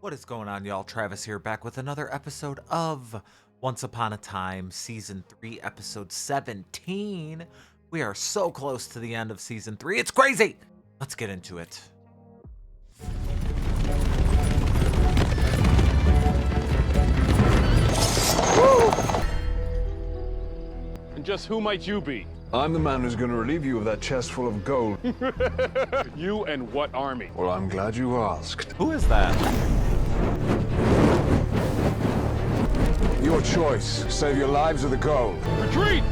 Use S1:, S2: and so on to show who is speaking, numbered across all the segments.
S1: What is going on, y'all? Travis here, back with another episode of Once Upon a Time, Season 3, Episode 17. We are so close to the end of Season 3. It's crazy! Let's get into it. Woo!
S2: And just who might you be?
S3: I'm the man who's going to relieve you of that chest full of gold.
S2: You and what army?
S3: Well, I'm glad you asked.
S1: Who is that?
S3: Your choice. Save your lives or the gold.
S2: Retreat!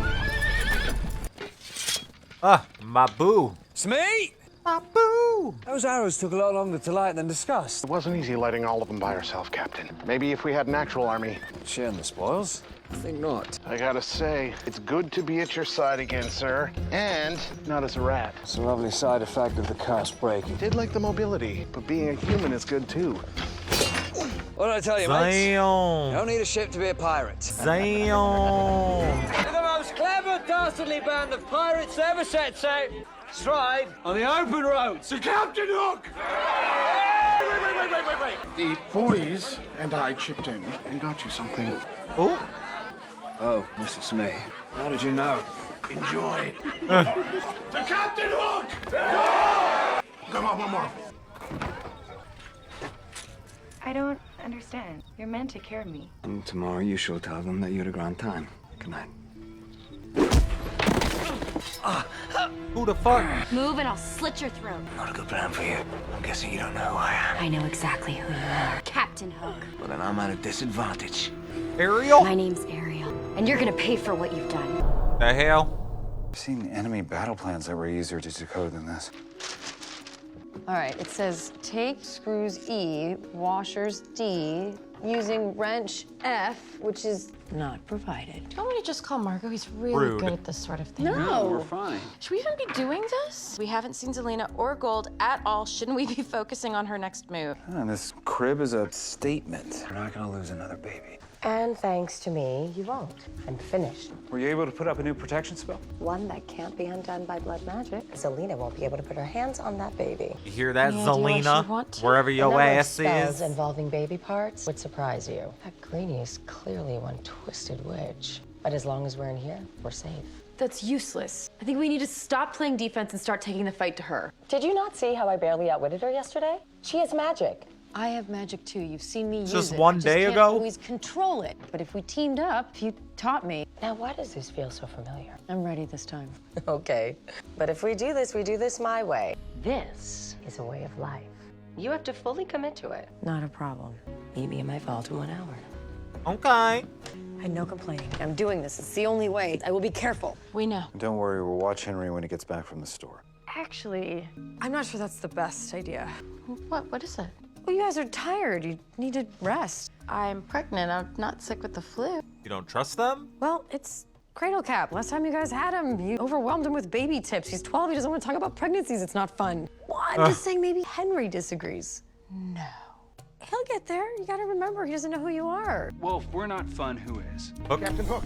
S1: My boo.
S4: Smee!
S1: My boo!
S4: Those arrows took a lot longer to light than discussed.
S5: It wasn't easy lighting all of them by yourself, Captain. Maybe if we had an actual army.
S4: Sharing the spoils?
S3: I think not.
S5: I gotta say, it's good to be at your side again, sir. And not as a rat.
S4: It's a lovely side effect of the curse breaking.
S5: Did like the mobility, but being a human is good too.
S4: What did I tell you, mates? You
S1: Zion.
S4: don't need a ship to be a pirate.
S1: Zion.
S4: You're the most clever, dastardly band of pirates ever set sail. Stride on the open roads.
S5: Sir Captain Hook! Wait. The boys and I chipped in and got you something.
S1: Oh.
S4: Oh, Mr. Smee. How did you know?
S5: Enjoy. Sir Captain Hook! Come on, one more.
S6: I don't understand. You're meant to care me.
S4: And tomorrow you shall tell them that you had a grand time. Good night.
S1: Who the fuck?
S7: Move and I'll slit your throat.
S4: Not a good plan for you. I'm guessing you don't know who I am.
S7: I know exactly who you are. Captain Hook.
S4: Well, then I'm at a disadvantage.
S1: Ariel?
S7: My name's Ariel, and you're gonna pay for what you've done.
S1: The hell?
S8: I've seen enemy battle plans that were easier to decode than this.
S9: All right, it says take screws E, washers D, using wrench F, which is not provided.
S6: Do you want me to just call Margot? He's really
S1: Rude.
S6: good at this sort of thing.
S9: No.
S4: Fine.
S6: Should we even be doing this? We haven't seen Zelena or Gold at all. Shouldn't we be focusing on her next move?
S8: And this crib is a statement. We're not gonna lose another baby.
S10: And thanks to me, you won't. I'm finished.
S8: Were you able to put up a new protection spell?
S10: One that can't be undone by blood magic. Zelena won't be able to put her hands on that baby.
S1: You hear that,
S6: Any idea why she'd
S1: Zelena?
S6: want to?
S1: Wherever
S10: The
S1: your
S10: number of
S1: ass
S10: spells
S1: is.
S10: involving baby parts would surprise you. That greenie is clearly one twisted witch. But as long as we're in here, we're safe.
S11: That's useless. I think we need to stop playing defense and start taking the fight to her.
S10: Did you not see how I barely outwitted her yesterday? She has magic.
S9: I have magic too. You've seen me use
S1: Just
S9: it.
S1: one
S9: I just
S1: day
S9: can't
S1: ago?
S9: always control it. But if we teamed up, if you taught me,
S10: Now, why does this feel so familiar?
S9: I'm ready this time.
S10: Okay. But if we do this my way. This is a way of life. You have to fully commit to it.
S9: Not a problem.
S10: Meet me in my vault in 1 hour.
S1: Okay.
S9: I had no complaining. I'm doing this. It's the only way. I will be careful.
S6: We know.
S8: Don't worry, we'll watch Henry when he gets back from the store.
S11: Actually, I'm not sure that's the best idea.
S6: What is it?
S9: Well, you guys are tired. You need to rest.
S6: I'm pregnant. I'm not sick with the flu.
S1: You don't trust them?
S9: Well, it's Cradle Cap. Last time you guys had him, you overwhelmed him with baby tips. He's 12. He doesn't want to talk about pregnancies. It's not fun. Well, I'm just saying maybe Henry disagrees.
S6: No.
S9: He'll get there. You gotta remember, he doesn't know who you are.
S12: Well, if we're not fun, who is?
S5: Captain Hook.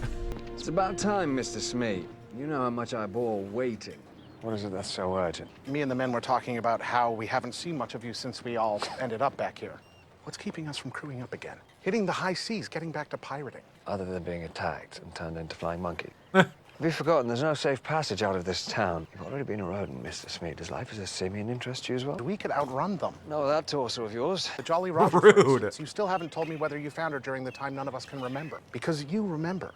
S4: It's about time, Mr. Smee. You know how much I bore waiting.
S8: What is it that's so urgent?
S5: Me and the men were talking about how we haven't seen much of you since we all ended up back here. What's keeping us from crewing up again? Hitting the high seas, getting back to pirating.
S4: Other than being attacked and turned into flying monkey. Have you forgotten there's no safe passage out of this town? You've already been a rodent, Mr. Smee. Does life as a simian interest you as well?
S5: We could outrun them.
S4: No, that torso of yours.
S5: The Jolly Roger,
S1: Rude.
S5: for instance. You still haven't told me whether you found her during the time none of us can remember. Because you remember.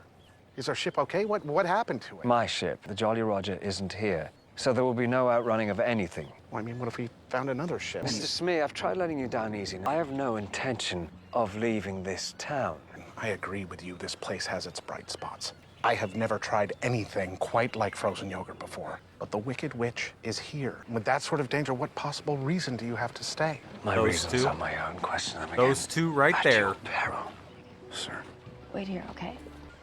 S5: Is our ship okay? What happened to it?
S4: My ship, the Jolly Roger, isn't here. So there will be no outrunning of anything.
S5: Well, I mean, what if we found another ship?
S4: Mr. Smee, I've tried letting you down easy. I have no intention of leaving this town.
S5: I agree with you. This place has its bright spots. I have never tried anything quite like frozen yogurt before. But the Wicked Witch is here. With that sort of danger, what possible reason do you have to stay?
S4: My
S1: Those
S4: reasons
S1: two?
S4: are my own. Question them again.
S1: Those two right
S4: At
S1: there.
S4: your peril, sir.
S9: Wait here, okay?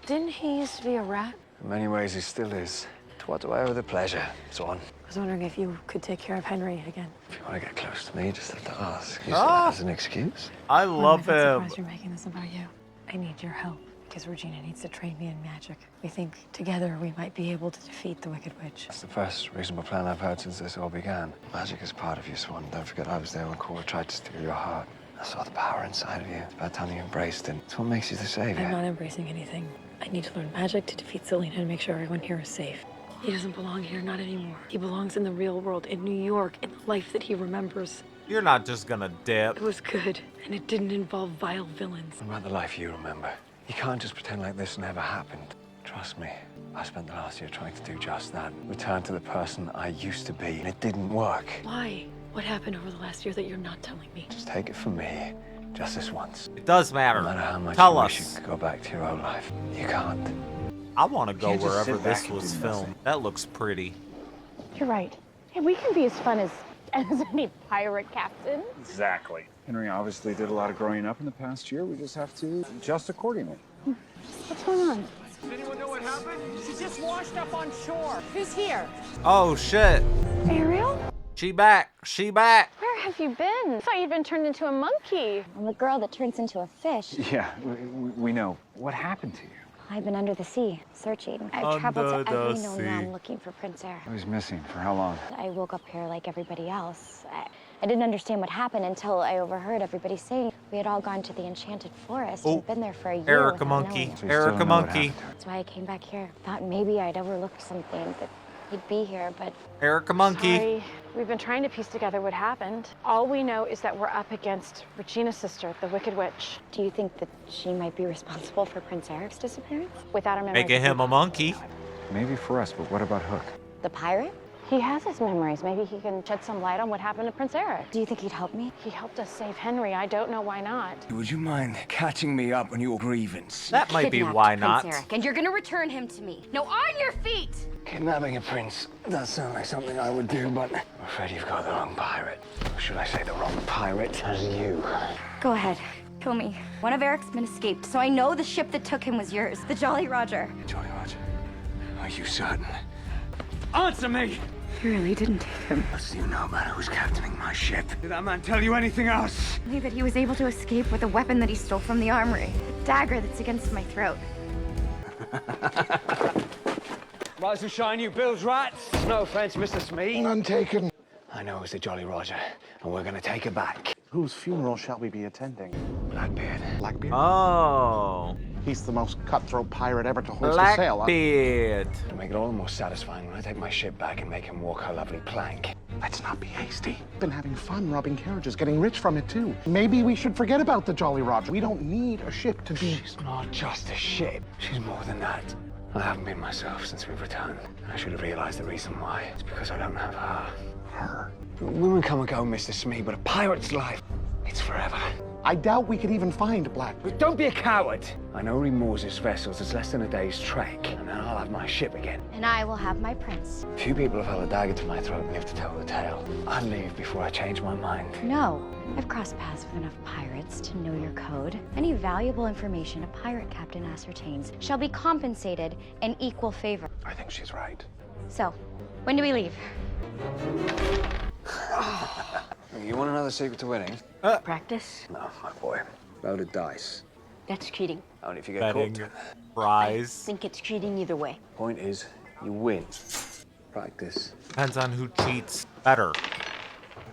S9: Didn't he used to be a rat?
S4: In many ways, he still is. To what do I owe the pleasure, Swan?
S9: I was wondering if you could take care of Henry again.
S4: If you want to get close to me, just have to ask. Use
S1: Ah.
S4: that as an excuse.
S1: I love
S9: I'm
S1: him.
S9: surprised you're making this about you. I need your help, because Regina needs to train me in magic. We think together we might be able to defeat the Wicked Witch.
S4: That's the first reasonable plan I've heard since this all began. Magic is part of you, Swan. Don't forget I was there when Cora tried to steal your heart. I saw the power inside of you. It's about time you embraced it. It's what makes you the savior.
S9: I'm not embracing anything. I need to learn magic to defeat Zelena and make sure everyone here is safe. He doesn't belong here, not anymore. He belongs in the real world, in New York, in the life that he remembers.
S1: You're not just gonna dip.
S9: It was good, and it didn't involve vile villains.
S4: What about the life you remember? You can't just pretend like this never happened. Trust me, I spent the last year trying to do just that. Return to the person I used to be, and it didn't work.
S9: Why? What happened over the last year that you're not telling me?
S4: Just take it from me, just this once.
S1: It does matter.
S4: No matter how much
S1: Tell
S4: you
S1: us.
S4: wish you could go back to your old life, you can't.
S1: I want to go
S8: can't just
S1: wherever
S8: sit back
S1: this
S8: and
S1: was
S8: do
S1: filmed.
S8: nothing.
S1: That looks pretty.
S13: You're right. Hey, we can be as fun as any pirate captain.
S2: Exactly.
S8: Henry obviously did a lot of growing up in the past year. We just have to adjust accordingly.
S13: What's going on?
S12: Does anyone know what happened? She just washed up on shore.
S13: Who's here?
S1: Oh shit.
S13: Ariel?
S1: She back. She back.
S13: Where have you been? I thought you'd been turned into a monkey.
S7: I'm the girl that turns into a fish.
S8: Yeah, we know. What happened to you?
S7: I've been under the sea, searching. I've
S1: Under
S7: traveled to every
S1: the
S7: known
S1: sea.
S7: realm looking for Prince Eric.
S8: I was missing. For how long?
S7: I woke up here like everybody else. I didn't understand what happened until I overheard everybody saying we had all gone to the Enchanted Forest and been there for a year.
S1: Erica
S7: without
S1: Monkey.
S7: knowing.
S8: So you still
S1: Erica
S8: don't know what
S1: Monkey.
S8: happened to her.
S7: That's why I came back here. Thought maybe I'd overlooked something, that he'd be here, but
S1: Erica Monkey.
S13: Sorry. We've been trying to piece together what happened. All we know is that we're up against Regina's sister, the Wicked Witch.
S7: do you think that she might be responsible for Prince Eric's disappearance?
S13: Without our memories.
S1: Making him a monkey.
S8: Maybe for us, but what about Hook?
S7: The pirate?
S13: He has his memories. Maybe he can shed some light on what happened to Prince Eric.
S7: Do you think he'd help me?
S13: He helped us save Henry. I don't know why not.
S14: Would you mind catching me up on your grievance?
S1: That might be
S7: Kidnapped
S1: why
S7: Prince
S1: not.
S7: Eric, and you're gonna return him to me. Now on your feet!
S4: Kidnapping a prince does sound like something I would do, but I'm afraid you've got the wrong pirate. Or should I say the wrong pirate as you?
S7: Go ahead. Kill me. One of Eric's men escaped, so I know the ship that took him was yours, the Jolly Roger.
S14: Jolly Roger, are you certain? Answer me!
S9: You really didn't take him.
S14: What do you know about who's captaining my ship? Did that man tell you anything else?
S7: Only that he was able to escape with a weapon that he stole from the armory. The dagger that's against my throat.
S14: Rise and shine, you Bill's rats! No offense, Mr. Smee.
S5: None taken.
S4: I know it's the Jolly Roger, and we're gonna take it back.
S5: Whose funeral shall we be attending?
S4: Blackbeard.
S5: Blackbeard?
S1: Oh.
S5: He's the most cutthroat pirate ever to hoist a sail.
S1: Blackbeard.
S4: To make it all the more satisfying when I take my ship back and make him walk her lovely plank.
S5: Let's not be hasty. Been having fun robbing carriages, getting rich from it too. Maybe we should forget about the Jolly Roger. We don't need a ship to do.
S4: She's not just a ship. She's more than that. I haven't been myself since we've returned. I should have realized the reason why. It's because I don't have her.
S5: Her.
S4: Women come and go, Mr. Smee, but a pirate's life, it's forever.
S5: I doubt we could even find Blackbeard.
S4: Don't be a coward. I know he moors his vessels. It's less than a day's trek, and then I'll have my ship again.
S7: And I will have my prince.
S4: Few people have held a dagger to my throat and live to tell the tale. I'd leave before I change my mind.
S7: No. I've crossed paths with enough pirates to know your code. Any valuable information a pirate captain ascertains shall be compensated in equal favor.
S5: I think she's right.
S7: So, when do we leave?
S4: You want another secret to winning?
S9: Practice?
S4: No, my boy. Loaded dice.
S9: That's cheating.
S4: Only if you get
S1: Betting.
S4: caught.
S9: I
S1: Prize.
S9: think it's cheating either way.
S4: Point is, you win. Practice.
S1: Depends on who cheats better.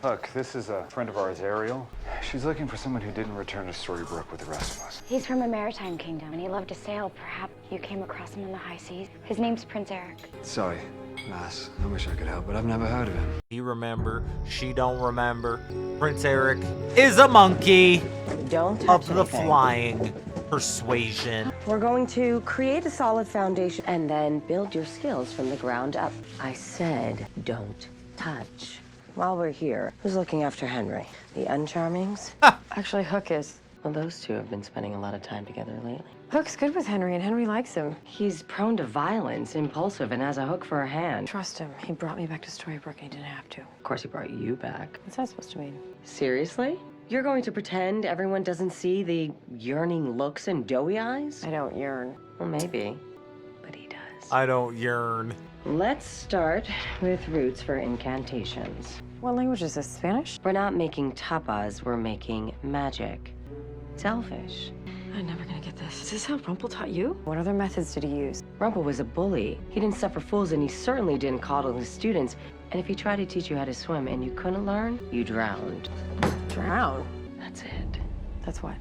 S8: Look, this is a friend of ours, Ariel. She's looking for someone who didn't return to Storybrooke with the rest of us.
S7: He's from a maritime kingdom, and he loved to sail. Perhaps you came across him in the high seas. His name's Prince Eric.
S4: Sorry, lass. I wish I could help, but I've never heard of him.
S1: He remember, she don't remember. Prince Eric is a monkey
S10: Don't
S1: of
S10: touch
S1: the
S10: anything.
S1: flying persuasion.
S10: We're going to create a solid foundation and then build your skills from the ground up. I said, don't touch. While we're here, who's looking after Henry? The Uncharmings?
S9: Actually, Hook is.
S10: Well, those two have been spending a lot of time together lately.
S9: Hook's good with Henry, and Henry likes him.
S10: He's prone to violence, impulsive, and has a hook for a hand.
S9: Trust him. He brought me back to Storybrooke, and he didn't have to.
S10: Of course, he brought you back.
S9: What's that supposed to mean?
S10: Seriously? You're going to pretend everyone doesn't see the yearning looks and doughy eyes?
S9: I don't yearn.
S10: Well, maybe. But he does.
S1: I don't yearn.
S10: Let's start with roots for incantations.
S9: What language is this? Spanish?
S10: We're not making tapas, we're making magic. Selfish.
S9: I'm never gonna get this. Is this how Rumpel taught you? What other methods did he use?
S10: Rumpel was a bully. He didn't suffer fools, and he certainly didn't coddle his students. And if he tried to teach you how to swim and you couldn't learn, you drowned.
S9: Drown?
S10: That's it.
S9: That's what.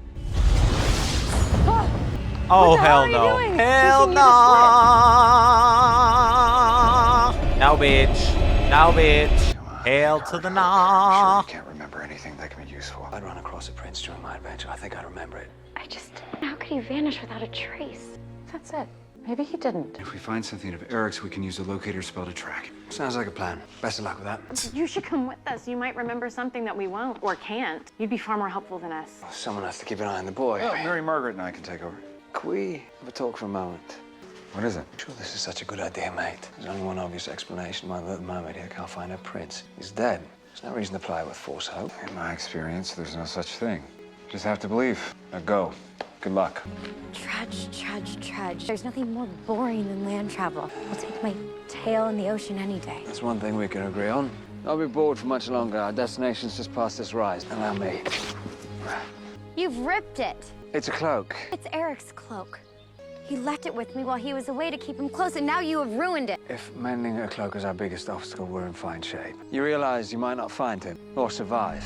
S1: Oh,
S9: What the hell
S1: hell
S9: are you
S1: no.
S9: doing?
S1: Hell
S9: Pushing you
S1: no.
S9: to
S1: No, bitch. No, bitch. Hail to the nah.
S4: You can't remember anything that can be useful. I'd run across a prince during my adventure. I think I'd remember it.
S13: How could he vanish without a trace?
S9: That's it. Maybe he didn't.
S8: If we find something of Eric's, we can use the locator spell to track him.
S4: Sounds like a plan. Best of luck with that.
S13: You should come with us. You might remember something that we won't or can't. You'd be far more helpful than us.
S4: Someone has to keep an eye on the boy.
S8: Oh, Mary Margaret and I can take over.
S4: Can we have a talk for a moment?
S8: What is it?
S4: Sure, this is such a good idea, mate. There's only one obvious explanation why the mermaid here can't find her prince. He's dead. There's no reason to play with false hope.
S8: In my experience, there's no such thing. Just have to believe. Now go. Good luck.
S7: Trudge. There's nothing more boring than land travel. I'll take my tail in the ocean any day.
S4: That's one thing we can agree on. I'll be bored for much longer. Our destination's just past this rise. Allow me.
S7: You've ripped it.
S4: It's a cloak.
S7: It's Eric's cloak. He left it with me while he was away to keep him close, and now you have ruined it.
S4: If mending a cloak is our biggest obstacle, we're in fine shape. You realize you might not find him or survive.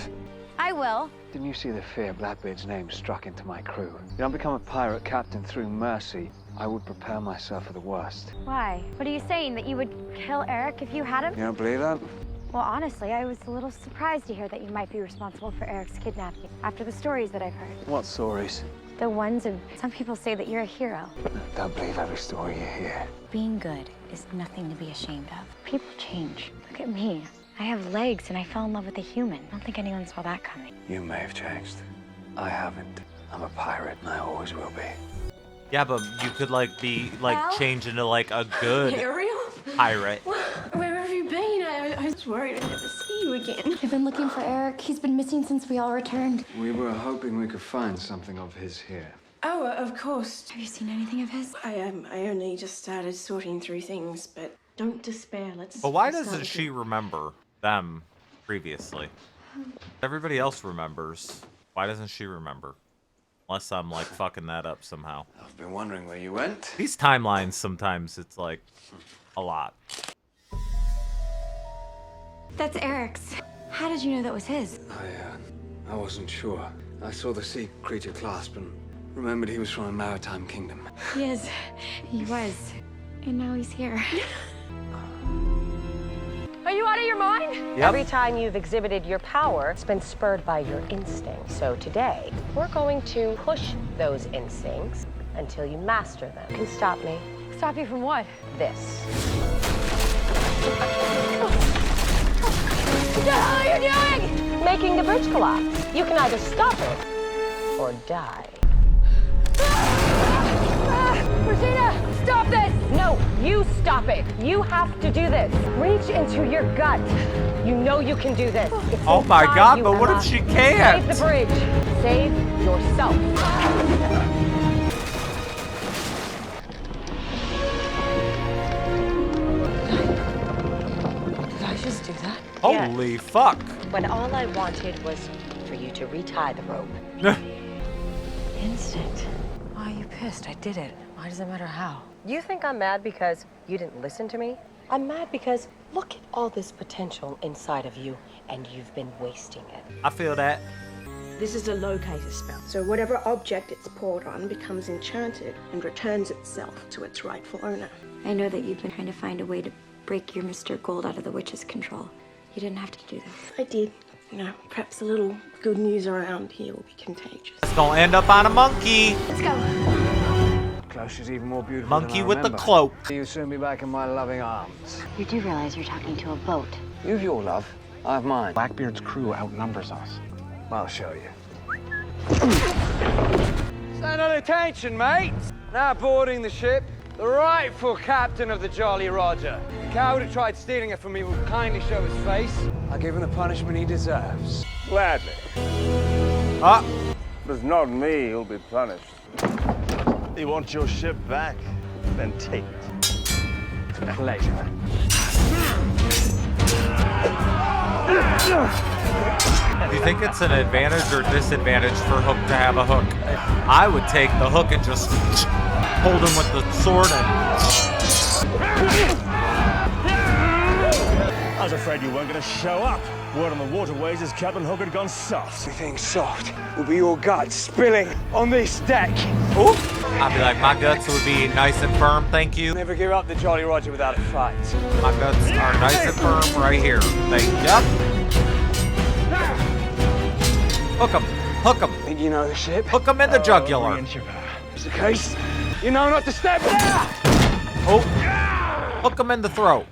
S7: I will.
S4: Didn't you see the fear Blackbeard's name struck into my crew? You don't become a pirate captain through mercy. I would prepare myself for the worst.
S7: Why? What are you saying, that you would kill Eric if you had him?
S4: You don't believe that?
S7: Well, honestly, I was a little surprised to hear that you might be responsible for Eric's kidnapping after the stories that I've heard.
S4: What stories?
S7: The ones of some people say that you're a hero.
S4: Don't believe every story you hear.
S7: Being good is nothing to be ashamed of. People change. Look at me. I have legs and I fell in love with a human. I don't think anyone saw that coming.
S4: You may have changed. I haven't. I'm a pirate and I always will be.
S1: Yeah, but you could be change into a good
S11: Ariel?
S1: pirate.
S11: Where have you been? I was worried I'd never see you again.
S7: I've been looking for Eric. He's been missing since we all returned.
S8: We were hoping we could find something of his here.
S11: Oh, of course.
S7: Have you seen anything of his?
S11: I only just started sorting through things, but don't despair.
S1: But why doesn't she remember them previously? Everybody else remembers. Why doesn't she remember? Unless I'm fucking that up somehow.
S4: I've been wondering where you went.
S1: These timelines, sometimes it's a lot.
S7: That's Eric's. How did you know that was his?
S4: I wasn't sure. I saw the sea creature clasp and remembered he was from a maritime kingdom.
S7: Yes, he was. And now he's here.
S11: Are you out of your mind?
S1: Yep.
S10: Every time you've exhibited your power, it's been spurred by your instincts. So today, we're going to push those instincts until you master them. You can stop me.
S7: Stop you from what?
S10: This.
S7: What the hell are you doing?
S10: Making the bridge collapse. You can either stop it or die.
S7: Regina, stop this!
S10: No, you stop it. You have to do this. Reach into your gut. You know you can do this. It's
S1: Oh my
S10: inside
S1: God,
S10: you,
S1: but what
S10: Emma.
S1: if she can't?
S10: Save the bridge. Save yourself.
S9: Did I just do that?
S1: Holy fuck.
S10: When all I wanted was for you to retie the rope.
S9: Instinct. Why are you pissed? I did it. Why does it matter how?
S10: You think I'm mad because you didn't listen to me? I'm mad because look at all this potential inside of you, and you've been wasting it.
S1: I feel that.
S15: This is a locator spell, so whatever object it's poured on becomes enchanted and returns itself to its rightful owner.
S7: I know that you've been trying to find a way to break your Mr. Gold out of the witch's control. You didn't have to do this.
S15: I did. Perhaps a little good news around here will be contagious.
S1: It's gonna end up on a monkey.
S7: Let's go.
S4: Cloche is even more beautiful
S1: Monkey
S4: than I
S1: with the
S4: remember.
S1: cloak.
S4: You'll soon be back in my loving arms.
S7: You do realize you're talking to a boat.
S4: You've your love. I have mine.
S5: Blackbeard's crew outnumbers us.
S4: I'll show you.
S14: Stand on attention, mates. Now boarding the ship, the rightful captain of the Jolly Roger. The coward who tried stealing it from me will kindly show his face.
S4: I'll give him the punishment he deserves.
S2: Gladly.
S1: Ah.
S16: But it's not me who'll be punished. You want your ship back? Then take it.
S4: It's a pleasure.
S1: Do you think it's an advantage or disadvantage for Hook to have a hook? I would take the hook and just hold him with the sword and...
S16: I was afraid you weren't going to show up. Word on the waterways is Captain Hook had gone soft.
S4: Everything soft will be your guts spilling on this deck.
S1: Oop. I'd be like, my guts would be nice and firm, thank you.
S4: Never give up the Jolly Roger without a fight.
S1: My guts are nice and firm right here. Thank you. Hook him. Hook him.
S4: Think you know the ship?
S1: Hook him in the jugular.
S4: Is the case? You know not to step there!
S1: Oh. Hook him in the throat.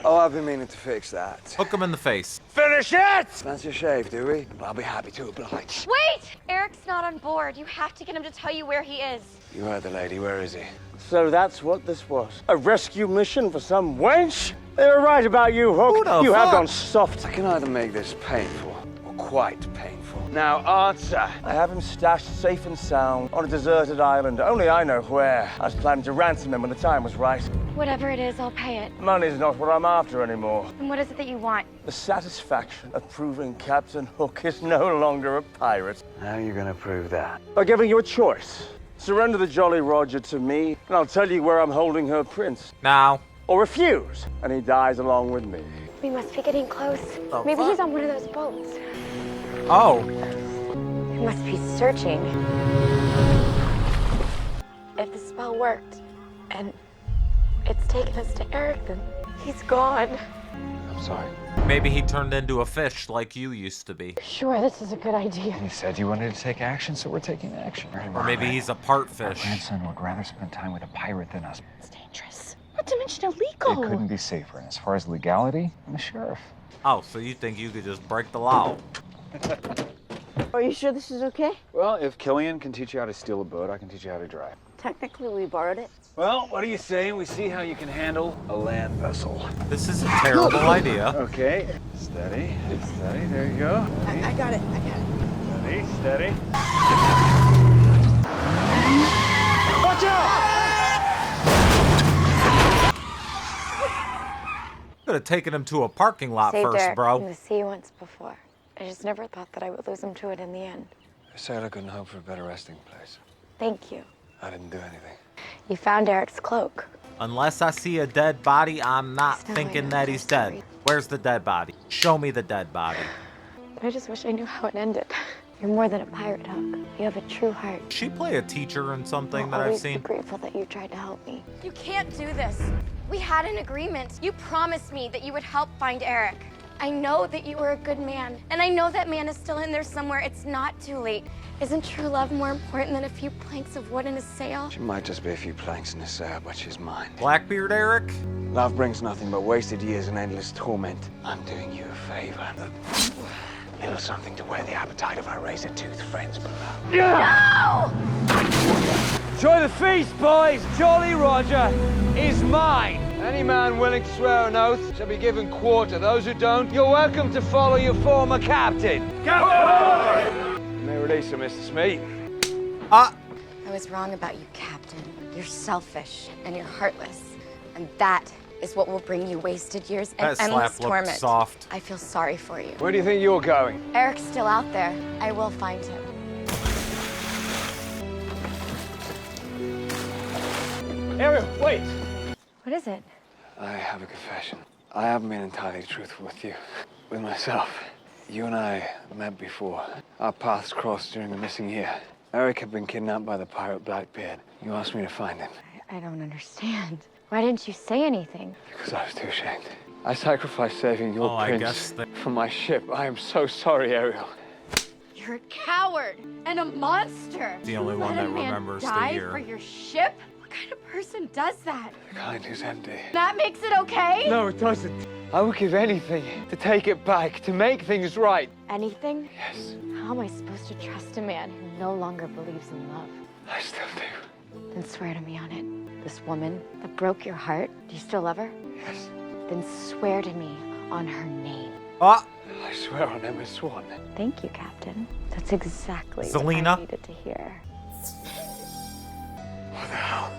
S4: Oh, I've been meaning to fix that.
S1: Hook him in the face.
S4: Finish it! Fancy a shave, do we? I'll be happy to oblige.
S7: Wait! Eric's not on board. You have to get him to tell you where he is.
S4: You heard the lady. Where is he?
S16: So that's what this was. A rescue mission for some wench? They were right about you, Hook. You have gone soft.
S4: I can either make this painful or quite painful.
S16: Now answer. I have him stashed safe and sound on a deserted island. Only I know where. I was planning to ransom him when the time was right.
S7: Whatever it is, I'll pay it.
S16: Money's not what I'm after anymore.
S7: And what is it that you want?
S16: The satisfaction of proving Captain Hook is no longer a pirate.
S4: How are you going to prove that?
S16: By giving you a choice. Surrender the Jolly Roger to me, and I'll tell you where I'm holding her prince.
S1: Now.
S16: Or refuse, and he dies along with me.
S7: We must be getting close. Maybe he's on one of those boats.
S1: Oh.
S7: He must be searching. If the spell worked, and it's taken us to Eric, then he's gone.
S4: I'm sorry.
S1: Maybe he turned into a fish like you used to be.
S13: Sure, this is a good idea.
S8: You said you wanted to take action, so we're taking action.
S1: Or maybe he's a part fish.
S8: My grandson would rather spend time with a pirate than us.
S13: It's dangerous. Not to mention illegal.
S8: It couldn't be safer. And as far as legality, I'm the sheriff.
S1: Oh, so you think you could just break the law?
S15: Are you sure this is okay?
S8: Well, if Killian can teach you how to steal a boat, I can teach you how to drive.
S15: Technically, we borrowed it.
S8: Well, what are you saying? We see how you can handle a land vessel.
S1: This is a terrible idea.
S8: Okay. Steady. Steady. There you go.
S15: I got it. I got it.
S8: Steady. Steady. Watch out!
S1: Could have taken him to a parking lot
S7: Saved
S1: first,
S7: Eric
S1: bro.
S7: from the sea once before. I just never thought that I would lose him to it in the end.
S4: I said I couldn't hope for a better resting place.
S7: Thank you.
S4: I didn't do anything.
S7: You found Eric's cloak.
S1: Unless I see a dead body, I'm not
S7: Still, I
S1: thinking
S7: know
S1: that
S7: the
S1: he's dead.
S7: story.
S1: Where's the dead body? Show me the dead body.
S7: I just wish I knew how it ended. You're more than a pirate, Hook. You have a true heart.
S1: She play a teacher in something
S7: I'll
S1: that I've
S7: always
S1: seen.
S7: be grateful that you tried to help me.
S17: You can't do this. We had an agreement. You promised me that you would help find Eric. I know that you were a good man, and I know that man is still in there somewhere. It's not too late. Isn't true love more important than a few planks of wood in a sail?
S4: She might just be a few planks in a sail, but she's mine.
S1: Blackbeard, Eric?
S4: Love brings nothing but wasted years and endless torment. I'm doing you a favor. Little something to wear the appetite of our razor-toothed friends below.
S14: No! Enjoy the feast, boys! Jolly Roger is mine! Any man willing to swear an oath shall be given quarter. Those who don't, you're welcome to follow your former captain. Captain! You may release her, Mr. Smee.
S17: I was wrong about you, Captain. You're selfish and you're heartless. And that is what will bring you wasted years and
S1: That
S17: endless
S1: slap looked
S17: torment.
S1: soft.
S17: I feel sorry for you.
S14: Where do you think you're going?
S17: Eric's still out there. I will find him.
S14: Ariel, wait!
S7: What is it?
S4: I have a confession. I haven't been entirely truthful with you. With myself. You and I met before. Our paths crossed during the missing year. Eric had been kidnapped by the pirate Blackbeard. You asked me to find him.
S7: I don't understand. Why didn't you say anything?
S4: Because I was too ashamed. I sacrificed saving your
S1: I
S4: prince
S1: guess
S4: from my ship. I am so sorry, Ariel.
S17: You're a coward and a monster.
S1: The only
S17: You
S1: one
S17: let
S1: that
S17: a man
S1: remembers the
S17: die
S1: year.
S17: for your ship? What kind of person does that?
S4: The kind who's empty.
S17: That makes it okay?
S14: No, it doesn't. I would give anything to take it back, to make things right.
S7: Anything?
S4: Yes.
S7: How am I supposed to trust a man who no longer believes in love?
S4: I still do.
S7: Then swear to me on it. This woman that broke your heart, do you still love her?
S4: Yes.
S7: Then swear to me on her name.
S4: I swear on Emma Swan.
S7: Thank you, Captain. That's exactly what
S1: Zelena?
S7: I needed to hear.
S4: What the hell?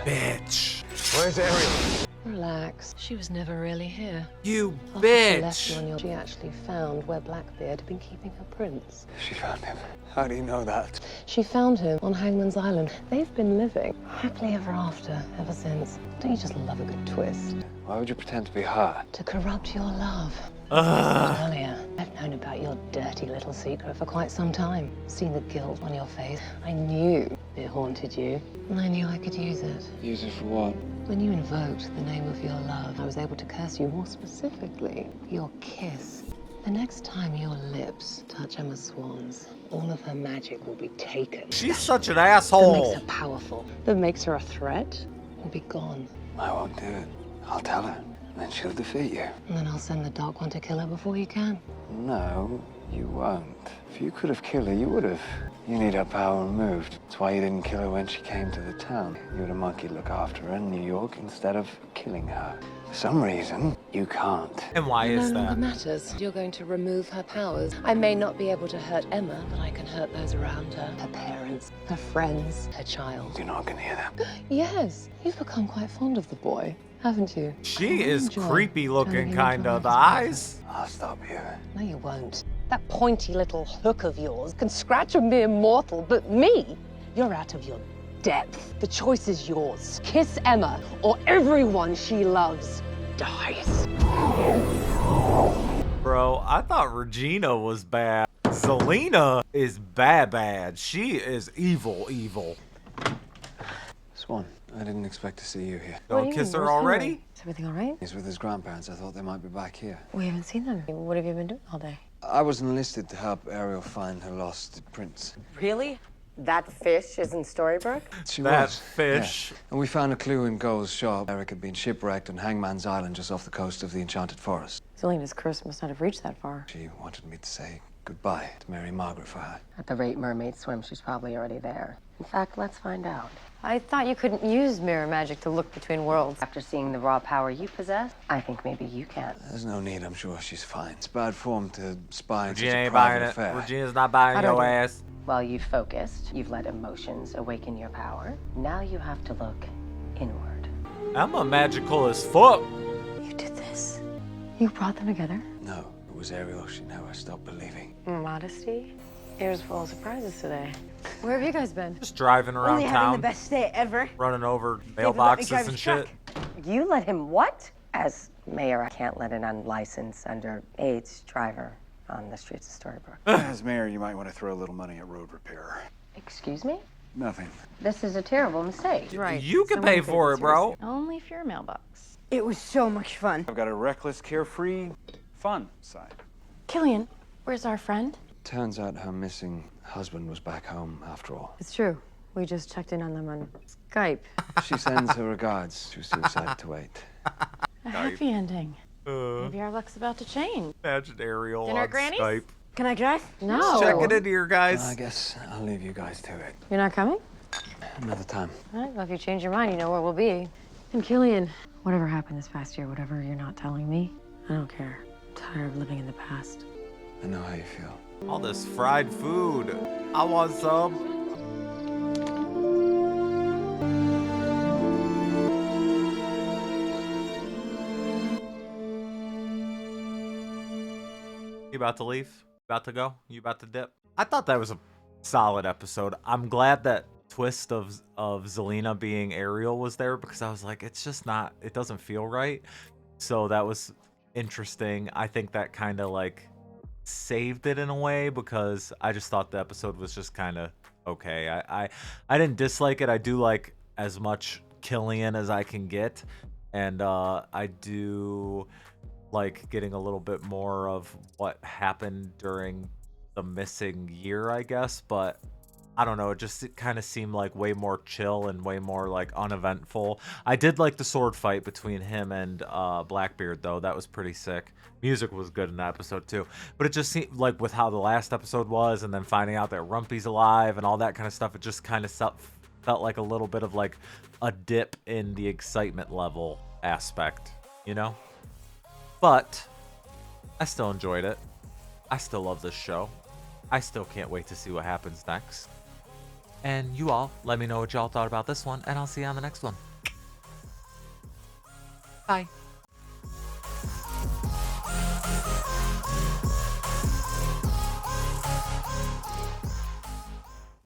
S1: Bitch.
S4: Where's Ariel?
S9: Relax. She was never really here.
S1: You
S9: After she left
S1: bitch.
S9: you on your... She actually found where Blackbeard had been keeping her prince.
S4: She found him. How do you know that?
S9: She She found him on Hangman's Island. They've been living happily ever after ever since. Don't you just love a good twist?
S4: Why would you pretend to be her?
S9: To corrupt your love. As I said earlier, I've known about your dirty little secret for quite some time. Seen the guilt on your face. I knew it haunted you, and I knew I could use it.
S4: Use it for what?
S9: When you invoked the name of your love, I was able to curse you, more specifically, your kiss. The next time your lips touch Emma Swan's, all of her magic will be taken.
S1: She's such an asshole.
S9: That makes her powerful. That makes her a threat will be gone.
S4: I won't do it. I'll tell her, and then she'll defeat you.
S9: And then I'll send the Dark One to kill her before you can.
S4: No, you won't. If you could have killed her, you would have. You need her power removed. That's why you didn't kill her when she came to the town. You had a monkey look after her in New York instead of killing her. For some reason, you can't.
S1: And why is
S9: No longer
S1: that?
S9: matters. You're going to remove her powers. I may not be able to hurt Emma, but I can hurt those around her. Her parents, her friends, her child.
S4: You're not gonna hear them.
S9: Yes, you've become quite fond of the boy, haven't you?
S1: She is
S9: Enjoy
S1: creepy looking,
S9: turning him
S1: kind
S9: into
S1: of.
S9: a
S1: The eyes.
S4: I'll stop you.
S9: No, you won't. That pointy little hook of yours can scratch a mere mortal, but me, you're out of your depth. The choice is yours. Kiss Emma, or everyone she loves dies.
S1: Bro, I thought Regina was bad. Zelena is bad. She is evil.
S4: Swan, I didn't expect to see you here.
S1: Don't kiss her already?
S9: Is everything all right?
S4: He's with his grandparents. I thought they might be back here.
S9: We haven't seen them. What have you been doing all day?
S4: I was enlisted to help Ariel find her lost prince.
S10: Really? That fish is in Storybrooke?
S4: She
S1: That
S4: was.
S1: fish.
S4: Yeah. And we found a clue in Gold's shop. Eric had been shipwrecked on Hangman's Island just off the coast of the Enchanted Forest.
S9: Zelena's curse must not have reached that far.
S4: She wanted me to say goodbye to Mary Margaret for her.
S10: At the rate mermaids swim, she's probably already there. In fact, let's find out.
S9: I thought you couldn't use mirror magic to look between worlds.
S10: After seeing the raw power you possess, I think maybe you can.
S4: There's no need, I'm sure she's fine. It's bad form to spy on such
S1: Regina
S4: a
S1: ain't buying
S4: private
S1: it.
S4: affair.
S1: Regina's not buying your ass.
S10: Well, you've focused, you've let emotions awaken your power. Now you have to look inward.
S1: Emma magical as fuck.
S9: You did this. You brought them together.
S4: No, it was Ariel. She never stopped believing.
S9: Modesty. Ears full of surprises today. Where have you guys been?
S1: Just driving around
S15: Only having
S1: town,
S15: the best day ever.
S1: running over
S15: David let me
S1: mailboxes
S15: drive
S1: and
S15: his
S1: shit.
S15: truck.
S10: You let him what? As mayor, I can't let an unlicensed, underage driver on the streets of Storybrooke.
S8: As mayor, you might want to throw a little money at road repair.
S10: Excuse me?
S8: Nothing.
S10: This is a terrible mistake.
S6: Right.
S1: You can
S6: Someone
S1: pay
S6: take
S1: for
S6: this
S1: it, bro.
S6: seriously. Only for your mailbox.
S15: It was so much fun.
S8: I've got a reckless, carefree, fun side.
S6: Killian, where's our friend?
S4: Turns out her missing husband was back home after all.
S9: It's true. We just checked in on them on Skype.
S4: She sends her regards. She was too excited to wait.
S6: A happy ending. Maybe our luck's about to change.
S1: Imagine Ariel
S6: Dinner
S1: on
S6: at Granny's?
S1: Skype.
S15: Can I drive?
S9: No.
S1: Check it into your guys.
S4: I guess I'll leave you guys to it.
S9: You're not coming?
S4: Another time.
S9: All right, well, if you change your mind, you know where we'll be. And Killian, whatever happened this past year, whatever you're not telling me, I don't care. I'm tired of living in the past.
S4: I know how you feel.
S1: All this fried food. I want some. You about to leave? About to go? You about to dip? I thought that was a solid episode. I'm glad that twist of Zelena being Ariel was there, because I was like, it's just not, it doesn't feel right. So that was interesting. I think that kind of like saved it in a way, because I just thought the episode was just kind of okay. I didn't dislike it. I do like as much Killian as I can get, and I do like getting a little bit more of what happened during the missing year, I guess. But I don't know, it kind of seemed like way more chill and way more like uneventful. I did like the sword fight between him and Blackbeard, though. That was pretty sick. Music was good in that episode too. But it just seemed like, with how the last episode was, and then finding out that Rumpy's alive and all that kind of stuff, it just kind of felt like a little bit of like a dip in the excitement level aspect, you know? But I still enjoyed it. I still love this show. I still can't wait to see what happens next. And you all, let me know what y'all thought about this one, and I'll see you on the next one. Bye.